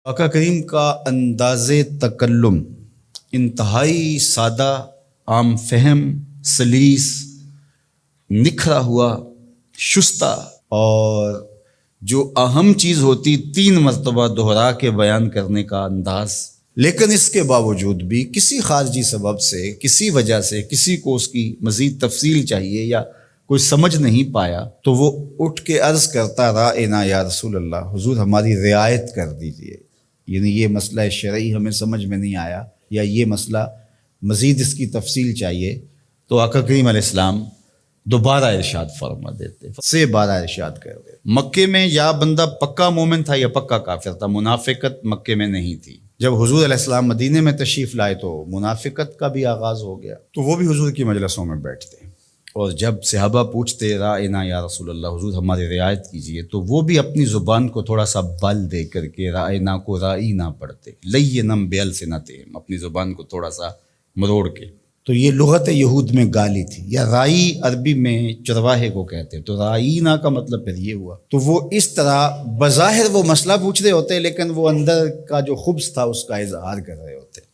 آقا کریم کا انداز تکلم انتہائی سادہ، عام فہم، سلیس، نکھرا ہوا، شستہ، اور جو اہم چیز ہوتی 3 مرتبہ دہرا کے بیان کرنے کا انداز، لیکن اس کے باوجود بھی کسی خارجی سبب سے، کسی وجہ سے کسی کو اس کی مزید تفصیل چاہیے یا کوئی سمجھ نہیں پایا تو وہ اٹھ کے عرض کرتا رائنا یا رسول اللہ، حضور ہماری رعایت کر دیجئے، یعنی یہ مسئلہ شرعی ہمیں سمجھ میں نہیں آیا یا یہ مسئلہ مزید اس کی تفصیل چاہیے، تو آقا کریم علیہ السلام دوبارہ ارشاد فرما دیتے، سے بارہ ارشاد کر دیتے۔ مکے میں یا بندہ پکا مومن تھا یا پکا کافر تھا، منافقت مکے میں نہیں تھی۔ جب حضور علیہ السلام مدینے میں تشریف لائے تو منافقت کا بھی آغاز ہو گیا، تو وہ بھی حضور کی مجلسوں میں بیٹھتے، اور جب صحابہ پوچھتے رائنا یا رسول اللہ، حضور ہماری رعایت کیجئے، تو وہ بھی اپنی زبان کو تھوڑا سا بل دے کر کے رائنا کو رائی نہ پڑھتے، لینم بِأَلْسِنَتِهِمْ، اپنی زبان کو تھوڑا سا مروڑ کے۔ تو یہ لغت یہود میں گالی تھی، یا رائی عربی میں چرواہے کو کہتے، تو رائینا کا مطلب پھر یہ ہوا۔ تو وہ اس طرح بظاہر وہ مسئلہ پوچھ رہے ہوتے، لیکن وہ اندر کا جو خبث تھا اس کا اظہار کر رہے ہوتے۔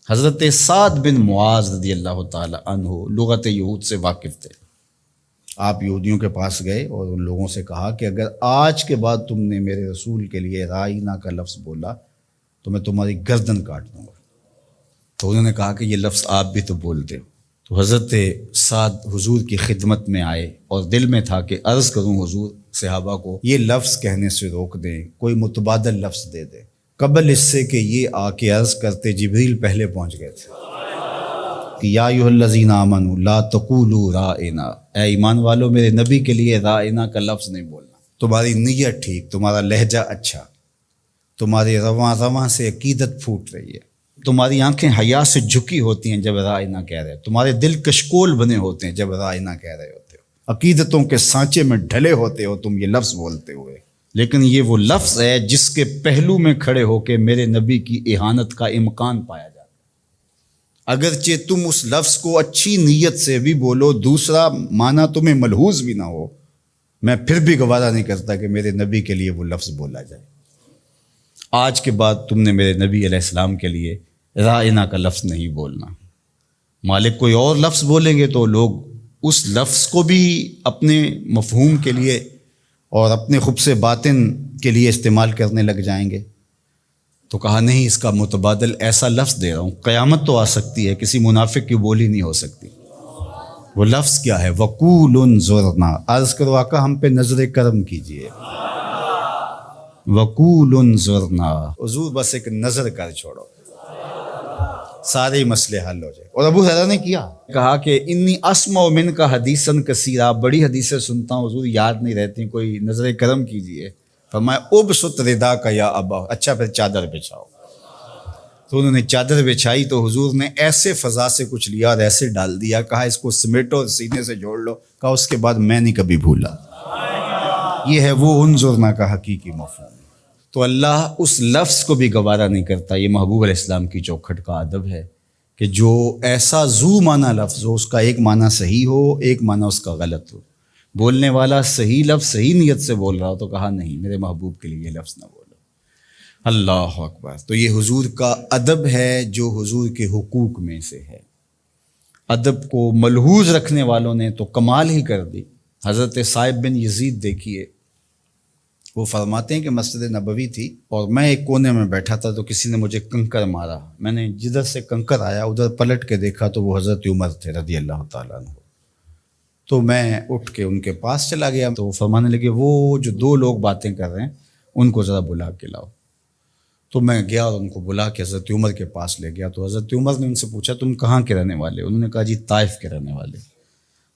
حضرت سعد بن معاذ رضی اللہ تعالی عنہ لغت یہود سے واقف تھے۔ آپ یہودیوں کے پاس گئے اور ان لوگوں سے کہا کہ اگر آج کے بعد تم نے میرے رسول کے لیے رائنا کا لفظ بولا تو میں تمہاری گردن کاٹ دوں گا۔ تو انہوں نے کہا کہ یہ لفظ آپ بھی تو بولتے ہو۔ تو حضرت سعد حضور کی خدمت میں آئے اور دل میں تھا کہ عرض کروں حضور صحابہ کو یہ لفظ کہنے سے روک دیں، کوئی متبادل لفظ دے دیں۔ قبل اس سے کہ یہ آ کے عرض کرتے جبریل پہلے پہنچ گئے تھے کہ یا ایھا الذین آمنوا لا تقولوا رائنا، اے ایمان والو میرے نبی کے لیے رائنا کا لفظ نہیں بولنا۔ تمہاری نیت ٹھیک، تمہارا لہجہ اچھا، تمہاری رواں سے عقیدت پھوٹ رہی ہے، تمہاری آنکھیں حیا سے جھکی ہوتی ہیں جب رائنا کہہ رہے ہو، تمہارے دل کشکول بنے ہوتے ہیں جب رائنا کہہ رہے ہوتے ہو، عقیدتوں کے سانچے میں ڈھلے ہوتے ہو تم یہ لفظ بولتے ہوئے، لیکن یہ وہ لفظ ہے جس کے پہلو میں کھڑے ہو کے میرے نبی کی اہانت کا امکان پایا جاتا ہے۔ اگرچہ تم اس لفظ کو اچھی نیت سے بھی بولو، دوسرا معنی تمہیں ملحوظ بھی نہ ہو، میں پھر بھی گوارا نہیں کرتا کہ میرے نبی کے لیے وہ لفظ بولا جائے۔ آج کے بعد تم نے میرے نبی علیہ السلام کے لیے رائنا کا لفظ نہیں بولنا۔ مالک کوئی اور لفظ بولیں گے تو لوگ اس لفظ کو بھی اپنے مفہوم کے لیے اور اپنے خبث باطن کے لیے استعمال کرنے لگ جائیں گے۔ تو کہا نہیں، اس کا متبادل ایسا لفظ دے رہا ہوں، قیامت تو آ سکتی ہے، کسی منافق کی بولی نہیں ہو سکتی۔ وہ لفظ کیا ہے؟ وَقُولُ انظُرْنَا، عرض کرو آقا ہم پہ نظر کرم کیجئے۔ وَقُولُ انظُرْنَا، حضور بس ایک نظر کر چھوڑو، سارے مسئلے حل ہو جائے۔ اور ابو ہریرہ نے کہا کہ انی اسمع منک حدیثا کثیرا، بڑی حدیثیں سنتا ہوں حضور، یاد نہیں رہتی، کوئی نظر کرم کیجئے۔ فرمایا ابسط رداک یا ابا، اچھا پھر چادر بچھاؤ۔ تو انہوں نے چادر بچھائی تو حضور نے ایسے فضا سے کچھ لیا اور ایسے ڈال دیا، کہا اس کو سمیٹو اور سینے سے جوڑ لو، کہا اس کے بعد میں نہیں کبھی بھولا۔ یہ ہے وہ انظرنا کا حقیقی مفہوم۔ تو اللہ اس لفظ کو بھی گوارا نہیں کرتا۔ یہ محبوب علیہ السلام کی چوکھٹ کا ادب ہے کہ جو ایسا ذو معنی لفظ ہو، اس کا ایک معنی صحیح ہو، ایک معنی اس کا غلط ہو، بولنے والا صحیح لفظ صحیح نیت سے بول رہا ہو تو کہا نہیں، میرے محبوب کے لیے یہ لفظ نہ بولو۔ اللہ اکبر۔ تو یہ حضور کا ادب ہے جو حضور کے حقوق میں سے ہے۔ ادب کو ملحوظ رکھنے والوں نے تو کمال ہی کر دی۔ حضرت صائب بن یزید دیکھیے، وہ فرماتے ہیں کہ مسجد نبوی تھی اور میں ایک کونے میں بیٹھا تھا تو کسی نے مجھے کنکر مارا، میں نے جدھر سے کنکر آیا ادھر پلٹ کے دیکھا تو وہ حضرت عمر تھے رضی اللہ تعالیٰ عنہ۔ تو میں اٹھ کے ان کے پاس چلا گیا، تو وہ فرمانے لگے وہ جو 2 لوگ باتیں کر رہے ہیں ان کو ذرا بلا کے لاؤ۔ تو میں گیا اور ان کو بلا کے حضرت عمر کے پاس لے گیا۔ تو حضرت عمر نے ان سے پوچھا تم کہاں کے رہنے والے؟ انہوں نے کہا جی طائف کے رہنے والے۔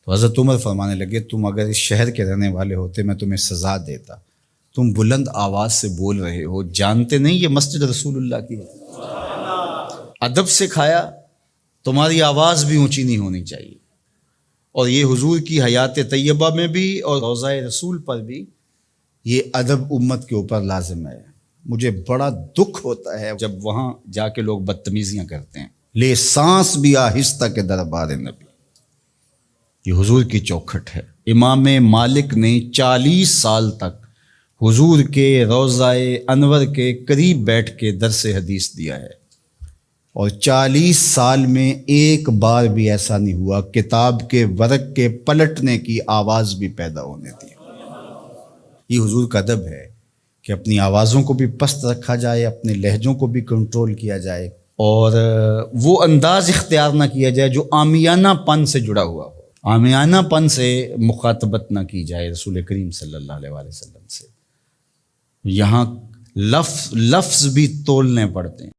تو حضرت عمر فرمانے لگے تم اگر اس شہر کے رہنے والے ہوتے میں تمہیں سزا دیتا، تم بلند آواز سے بول رہے ہو، جانتے نہیں یہ مسجد رسول اللہ کی ہے۔ ادب سکھایا، تمہاری آواز بھی اونچی نہیں ہونی چاہیے۔ اور یہ حضور کی حیات طیبہ میں بھی اور روضہ رسول پر بھی یہ ادب امت کے اوپر لازم ہے۔ مجھے بڑا دکھ ہوتا ہے جب وہاں جا کے لوگ بدتمیزیاں کرتے ہیں۔ لے سانس بھی آہستہ کے دربار نبی، یہ حضور کی چوکھٹ ہے۔ امام مالک نے 40 سال تک حضور کے روضہ انور کے قریب بیٹھ کے درس حدیث دیا ہے، اور 40 سال میں ایک بار بھی ایسا نہیں ہوا کتاب کے ورق کے پلٹنے کی آواز بھی پیدا ہونے دی۔ یہ حضور کا ادب ہے کہ اپنی آوازوں کو بھی پست رکھا جائے، اپنے لہجوں کو بھی کنٹرول کیا جائے، اور وہ انداز اختیار نہ کیا جائے جو عامیانہ پن سے جڑا ہوا ہو۔ عامیانہ پن سے مخاطبت نہ کی جائے رسول کریم صلی اللہ علیہ وآلہ وسلم سے۔ یہاں لفظ بھی تولنے پڑتے ہیں۔